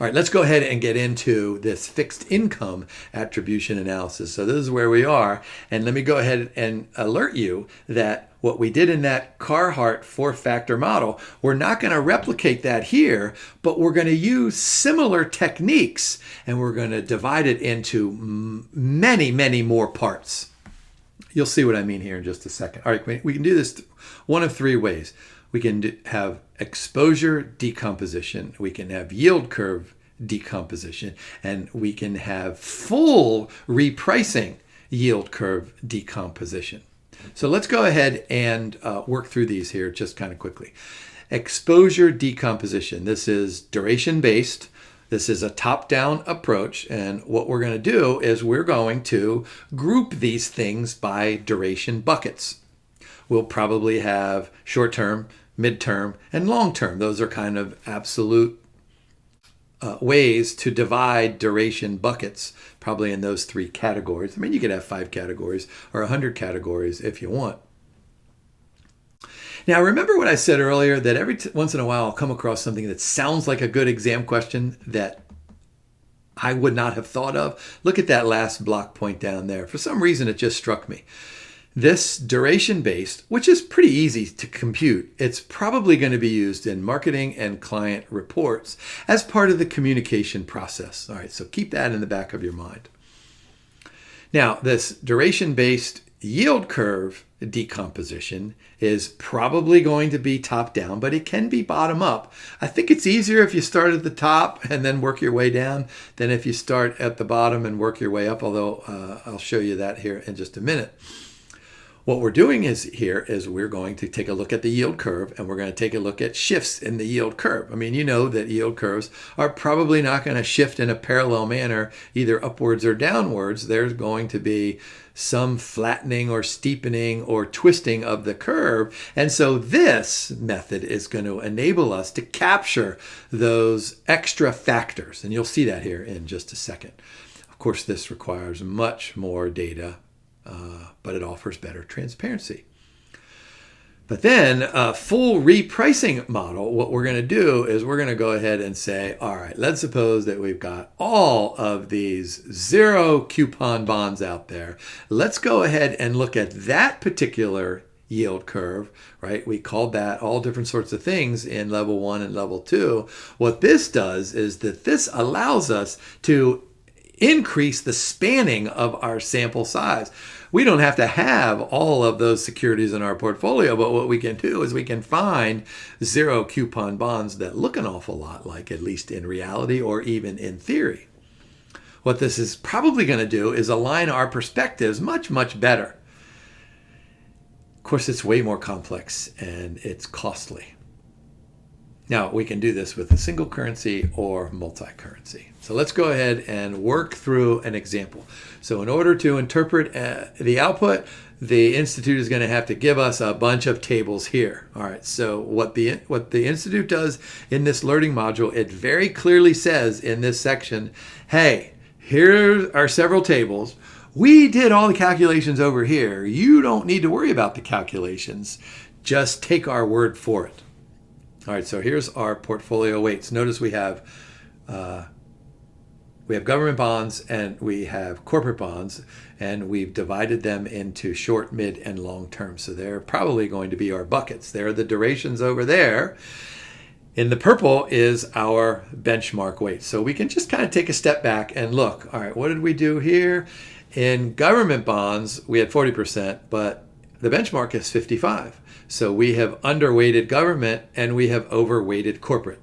All right, let's go ahead and get into this fixed income attribution analysis. So this is where we are. And let me go ahead and alert you that what we did in that Carhart four-factor model, we're not going to replicate that here, but we're going to use similar techniques and we're going to divide it into many, many more parts. You'll see what I mean here in just a second. All right, we can do this one of three ways. We can have exposure decomposition, we can have yield curve decomposition, and we can have full repricing yield curve decomposition. So let's go ahead and work through these here just kind of quickly. Exposure decomposition. This is duration based. This is a top-down approach, and what we're going to do is we're going to group these things by duration buckets. We'll probably have short-term, mid-term, and long-term. Those are kind of absolute ways to divide duration buckets, probably in those three categories. I mean, you could have 5 categories or 100 categories if you want. Now, remember what I said earlier, that every once in a while I'll come across something that sounds like a good exam question that I would not have thought of. Look at that last block point down there. For some reason, it just struck me. This duration-based, which is pretty easy to compute, it's probably going to be used in marketing and client reports as part of the communication process. All right, so keep that in the back of your mind. Now, this duration-based yield curve decomposition is probably going to be top down, but it can be bottom up. I think it's easier if you start at the top and then work your way down than if you start at the bottom and work your way up, although I'll show you that here in just a minute. What we're doing is we're going to take a look at the yield curve, and we're going to take a look at shifts in the yield curve. I mean, you know that yield curves are probably not going to shift in a parallel manner, either upwards or downwards. There's going to be some flattening or steepening or twisting of the curve. And so this method is going to enable us to capture those extra factors. And you'll see that here in just a second. Of course, this requires much more data, but it offers better transparency. But then a full repricing model, what we're going to do is we're going to go ahead and say, all right, let's suppose that we've got all of these zero coupon bonds out there. Let's go ahead and look at that particular yield curve, right? We called that all different sorts of things in level 1 and level 2. What this does is that this allows us to increase the spanning of our sample size. We don't have to have all of those securities in our portfolio, but what we can do is we can find zero coupon bonds that look an awful lot like, at least in reality or even in theory. What this is probably going to do is align our perspectives much, much better. Of course, it's way more complex and it's costly. Now, we can do this with a single currency or multi-currency. So let's go ahead and work through an example. So in order to interpret the output, the Institute is going to have to give us a bunch of tables here. All right, so what the Institute does in this learning module, it very clearly says in this section, hey, here are several tables. We did all the calculations over here. You don't need to worry about the calculations. Just take our word for it. All right, so here's our portfolio weights. Notice we have government bonds and we have corporate bonds, and we've divided them into short, mid, and long term. So they're probably going to be our buckets. There are the durations over there. In the purple is our benchmark weight. So we can just kind of take a step back and look. All right, what did we do here? In government bonds, we had 40%, but the benchmark is 55. So we have underweighted government and we have overweighted corporate.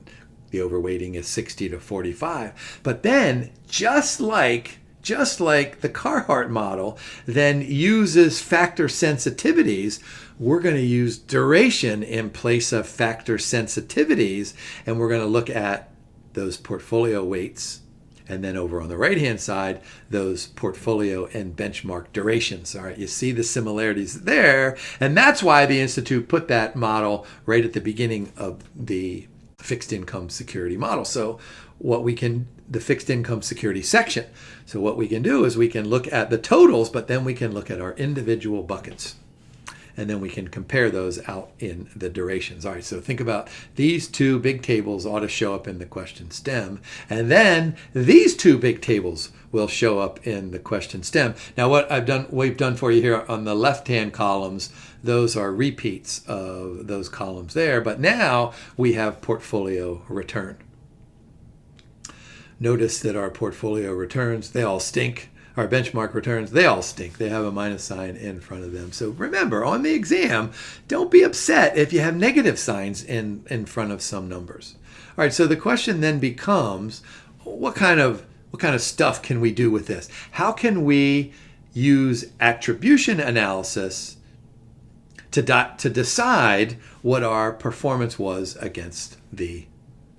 The overweighting is 60 to 45. But then, just like the Carhart model then uses factor sensitivities, we're going to use duration in place of factor sensitivities, and we're going to look at those portfolio weights, And then over on the right-hand side, those portfolio and benchmark durations. All right, you see the similarities there. And that's why the Institute put that model right at the beginning of the fixed income security model. So the fixed income security section. So what we can do is we can look at the totals, but then we can look at our individual buckets. And then we can compare those out in the durations. All right, so think about these two big tables ought to show up in the question stem. And then these two big tables will show up in the question stem. Now what we've done for you here on the left-hand columns, those are repeats of those columns there. But now we have portfolio return. Notice that our portfolio returns, they all stink. Our benchmark returns, they all stink. They have a minus sign in front of them. So remember, on the exam, don't be upset if you have negative signs in front of some numbers. All right, so the question then becomes, what kind of stuff can we do with this? How can we use attribution analysis to decide what our performance was against the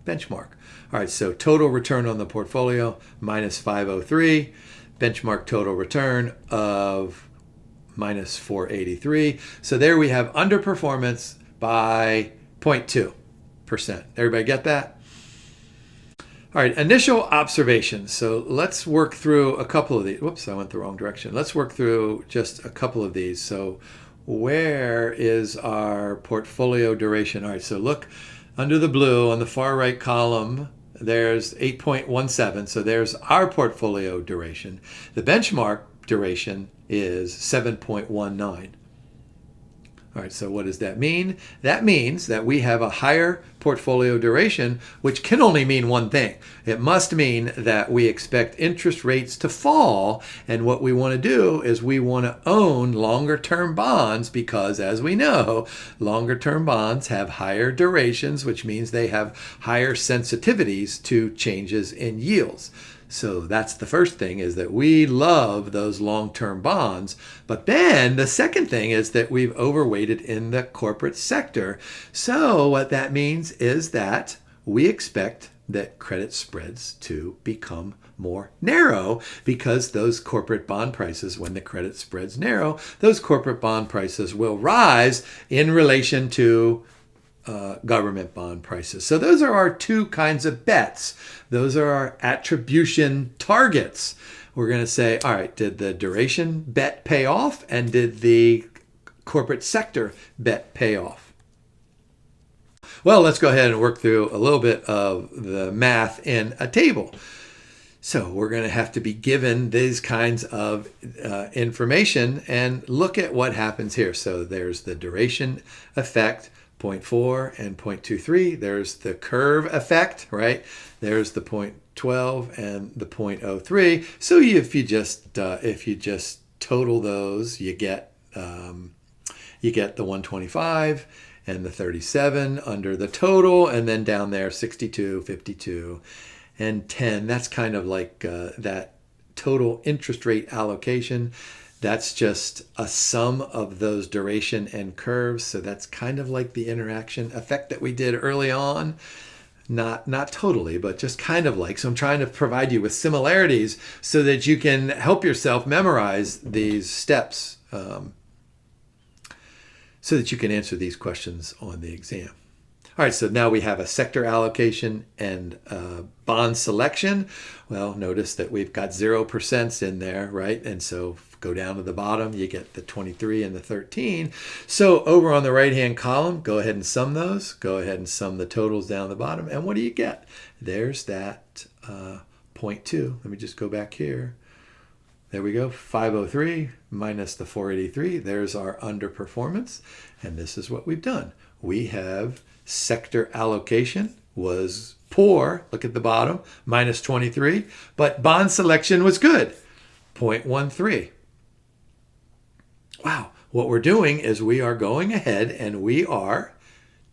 benchmark? All right, so total return on the portfolio, minus 503. Benchmark total return of minus 483. So there we have underperformance by 0.2%. Everybody get that? All right, initial observations. So let's work through a couple of these. Whoops, I went the wrong direction. Let's work through just a couple of these. So where is our portfolio duration? All right, so look under the blue on the far right column. There's 8.17, so there's our portfolio duration. The benchmark duration is 7.19. All right, so what does that mean? That means that we have a higher portfolio duration, which can only mean one thing. It must mean that we expect interest rates to fall, and what we want to do is we want to own longer-term bonds because, as we know, longer-term bonds have higher durations, which means they have higher sensitivities to changes in yields. So that's the first thing, is that we love those long-term bonds. But then the second thing is that we've overweighted in the corporate sector. So what that means is that we expect that credit spreads to become more narrow, because those corporate bond prices, when the credit spreads narrow, those corporate bond prices will rise in relation to government bond prices. So those are our two kinds of bets. Those are our attribution targets. We're going to say, all right, did the duration bet pay off, and did the corporate sector bet pay off? Well, let's go ahead and work through a little bit of the math in a table. So we're going to have to be given these kinds of information and look at what happens here. So there's the duration effect, 0.4 and 0.23. There's the curve effect, right? There's the 0.12 and the 0.03. So if you just total those, you get the 125 and the 37 under the total, and then down there 62, 52, and 10. That's kind of like that total interest rate allocation. That's just a sum of those duration and curves. So that's kind of like the interaction effect that we did early on. Not totally, but just kind of like. So I'm trying to provide you with similarities so that you can help yourself memorize these steps, so that you can answer these questions on the exam. All right, so now we have a sector allocation and bond selection. Well, notice that we've got 0% in there, right? And so go down to the bottom, you get the 23 and the 13. So over on the right-hand column, go ahead and sum those. Go ahead and sum the totals down the bottom. And what do you get? There's that 0.2. Let me just go back here. There we go, 503 minus the 483. There's our underperformance. And this is what we've done. We have sector allocation was poor, look at the bottom, minus 23, but bond selection was good, 0.13. Wow, what we're doing is we are going ahead and we are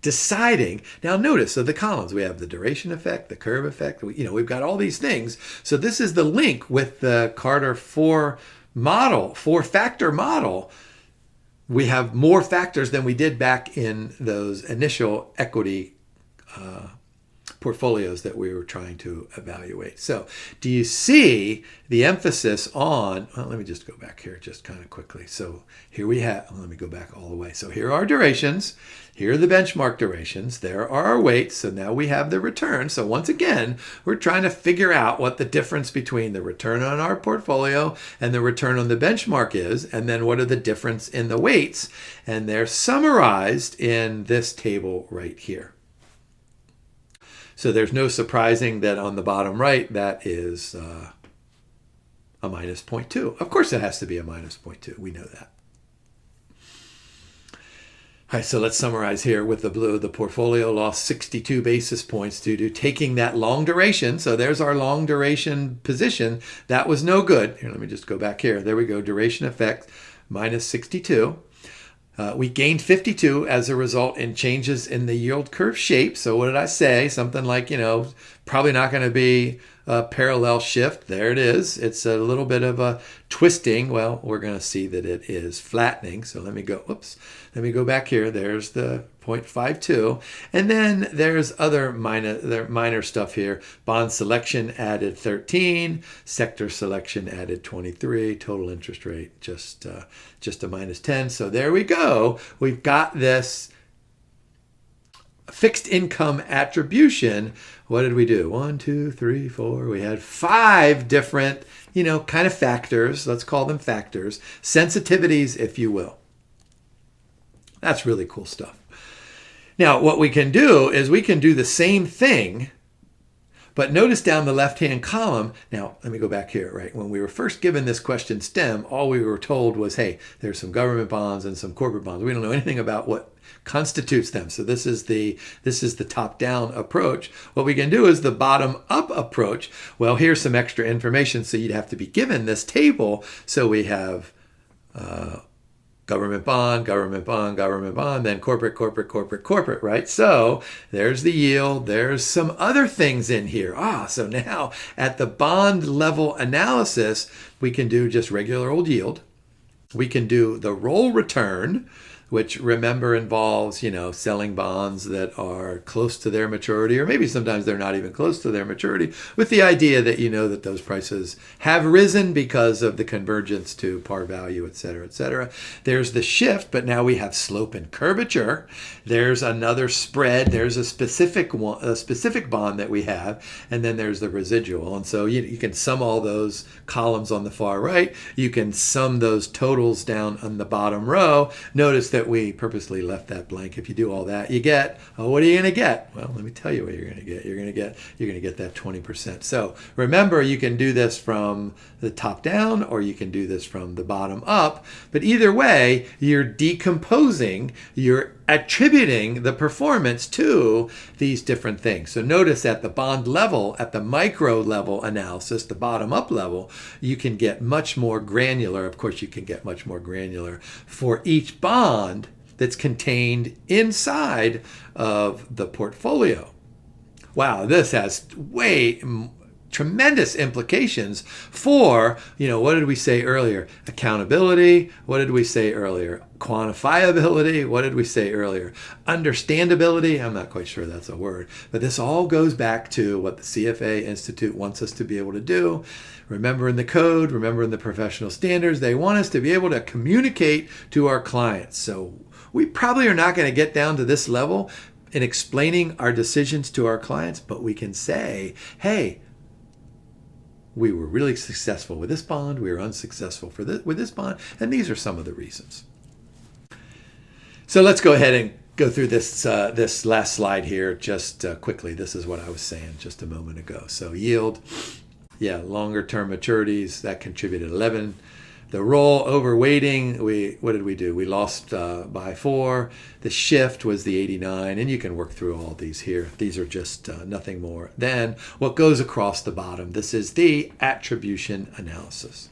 deciding. Now notice, so the columns, we have the duration effect, the curve effect, we've got all these things. So this is the link with the Carter four-factor model. We have more factors than we did back in those initial equity portfolios that we were trying to evaluate. So do you see the emphasis on, well, let me just go back here just kind of quickly. So here we have, let me go back all the way. So here are durations. Here are the benchmark durations. There are our weights. So now we have the return. So once again, we're trying to figure out what the difference between the return on our portfolio and the return on the benchmark is, and then what are the difference in the weights. And they're summarized in this table right here. So there's no surprising that on the bottom right, that is a minus 0.2. Of course it has to be a minus 0.2. We know that. All right, so let's summarize here with the blue. The portfolio lost 62 basis points due to taking that long duration. So there's our long duration position. That was no good. Here, let me just go back here. There we go. Duration effect, minus 62. We gained 52 as a result in changes in the yield curve shape. So what did I say? Something like, probably not going to be a parallel shift. There it is. It's a little bit of a twisting. Well, we're going to see that it is flattening. So let me go back here. There's the 0.52. And then there's other minor stuff here. Bond selection added 13. Sector selection added 23. Total interest rate just a minus 10. So there we go. We've got this fixed income attribution. What did we do? 1, 2, 3, 4. We had 5 different, kind of factors. Let's call them factors. Sensitivities, if you will. That's really cool stuff. Now, what we can do is we can do the same thing, but notice down the left-hand column. Now, let me go back here, right? When we were first given this question stem, all we were told was, hey, there's some government bonds and some corporate bonds. We don't know anything about what constitutes them. So this is the top-down approach. What we can do is the bottom-up approach. Well, here's some extra information. So you'd have to be given this table. So we have government bond, then corporate, right? So there's the yield. There's some other things in here. So now at the bond level analysis, we can do just regular old yield. We can do the roll return, which, remember, involves, selling bonds that are close to their maturity, or maybe sometimes they're not even close to their maturity, with the idea that that those prices have risen because of the convergence to par value, et cetera, et cetera. There's the shift, but now we have slope and curvature. There's another spread. There's a specific bond that we have, and then there's the residual. And so you can sum all those columns on the far right. You can sum those totals down on the bottom row. Notice that we purposely left that blank. If you do all that, you get, what are you going to get? Well, let me tell you what you're going to get. You're going to get that 20%. So remember, you can do this from the top down, or you can do this from the bottom up. But either way, you're decomposing, you're attributing the performance to these different things. So notice at the bond level, at the micro level analysis, the bottom up level, you can get much more granular. Of course, you can get much more granular for each bond that's contained inside of the portfolio. Wow, this has tremendous implications for, what did we say earlier? Accountability. What did we say earlier? Quantifiability. What did we say earlier? Understandability. I'm not quite sure that's a word, but this all goes back to what the CFA Institute wants us to be able to do. Remember in the code, remember in the professional standards, they want us to be able to communicate to our clients. So we probably are not going to get down to this level in explaining our decisions to our clients, but we can say, hey, we were really successful with this bond, we were unsuccessful with this bond, and these are some of the reasons. So let's go ahead and go through this last slide here just quickly. This is what I was saying just a moment ago. So yield, longer term maturities, that contributed 11. The roll overweighting, what did we do? We lost by 4. The shift was the 89, and you can work through all these here. These are just nothing more than what goes across the bottom. This is the attribution analysis.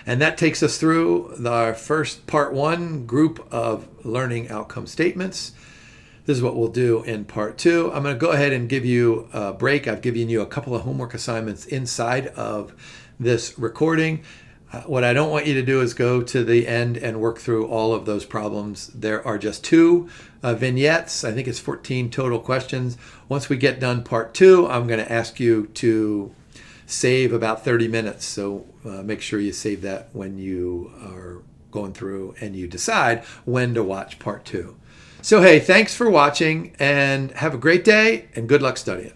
And that takes us through our first part 1 group of learning outcome statements. This is what we'll do in part 2. I'm going to go ahead and give you a break. I've given you a couple of homework assignments inside of this recording. What I don't want you to do is go to the end and work through all of those problems. There are just 2 vignettes. I think it's 14 total questions. Once we get done part 2, I'm going to ask you to save about 30 minutes. So make sure you save that when you are going through and you decide when to watch part 2. So hey, thanks for watching and have a great day and good luck studying.